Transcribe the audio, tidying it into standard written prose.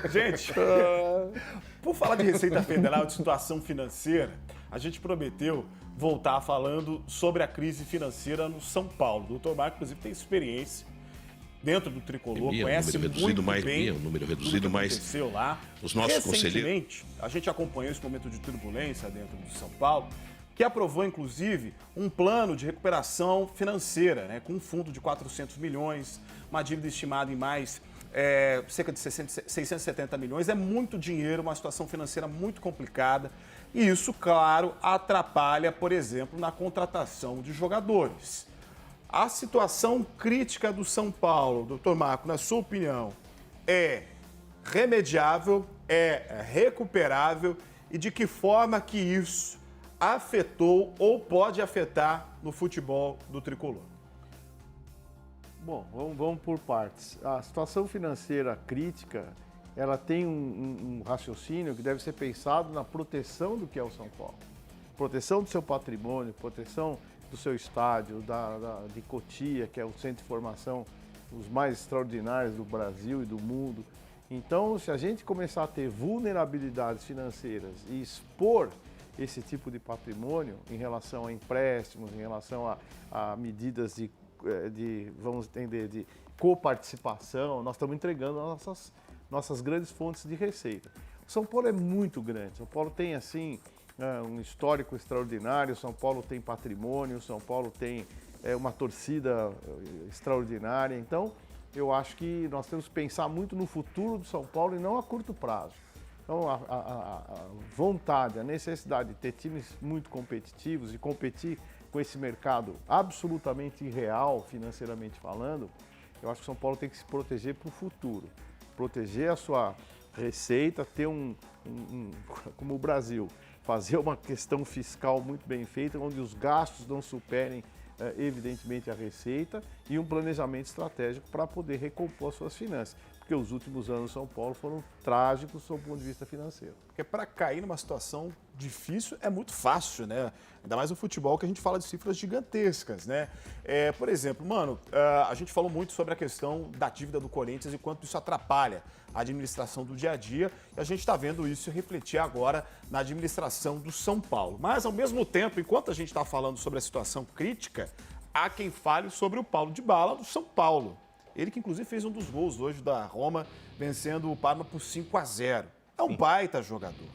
Gente, por falar de Receita Federal, de situação financeira, a gente prometeu voltar falando sobre a crise financeira no São Paulo. O doutor Marco, inclusive, tem experiência dentro do Tricolor, conhece muito bem um número tudo reduzido, que mas aconteceu lá. os nossos conselheiros... Recentemente, a gente acompanhou esse momento de turbulência dentro do São Paulo, que aprovou, inclusive, um plano de recuperação financeira, né, com um fundo de 400 milhões, uma dívida estimada em mais cerca de 670 milhões. É muito dinheiro, uma situação financeira muito complicada. E isso, claro, atrapalha, por exemplo, na contratação de jogadores. A situação crítica do São Paulo, doutor Marco, na sua opinião, é remediável, é recuperável e de que forma que isso afetou ou pode afetar no futebol do Tricolor? Bom, vamos por partes. A situação financeira crítica, ela tem um raciocínio que deve ser pensado na proteção do que é o São Paulo. Proteção do seu patrimônio, proteção do seu estádio, de Cotia, que é o centro de formação, os mais extraordinários do Brasil e do mundo. Então, se a gente começar a ter vulnerabilidades financeiras e expor esse tipo de patrimônio em relação a empréstimos, em relação a medidas vamos entender, de coparticipação, nós estamos entregando nossas grandes fontes de receita. O São Paulo é muito grande, São Paulo tem assim um histórico extraordinário, São Paulo tem patrimônio, São Paulo tem uma torcida extraordinária. Então, eu acho que nós temos que pensar muito no futuro do São Paulo e não a curto prazo. Então, a vontade, a necessidade de ter times muito competitivos e competir com esse mercado absolutamente irreal, financeiramente falando, eu acho que o São Paulo tem que se proteger para o futuro. Proteger a sua receita, ter como o Brasil, fazer uma questão fiscal muito bem feita, onde os gastos não superem, evidentemente, a receita e um planejamento estratégico para poder recompor suas finanças. Porque os últimos anos do São Paulo foram trágicos sob o ponto de vista financeiro. Porque para cair numa situação difícil é muito fácil, né? Ainda mais no futebol, que a gente fala de cifras gigantescas, né? Por exemplo, a gente falou muito sobre a questão da dívida do Corinthians e quanto isso atrapalha a administração do dia a dia. E a gente está vendo isso refletir agora na administração do São Paulo. Mas, ao mesmo tempo, enquanto a gente está falando sobre a situação crítica, há quem fale sobre o Paulo Dybala do São Paulo. Ele que, inclusive, fez um dos gols hoje da Roma, vencendo o Parma por 5-0. É um baita jogador.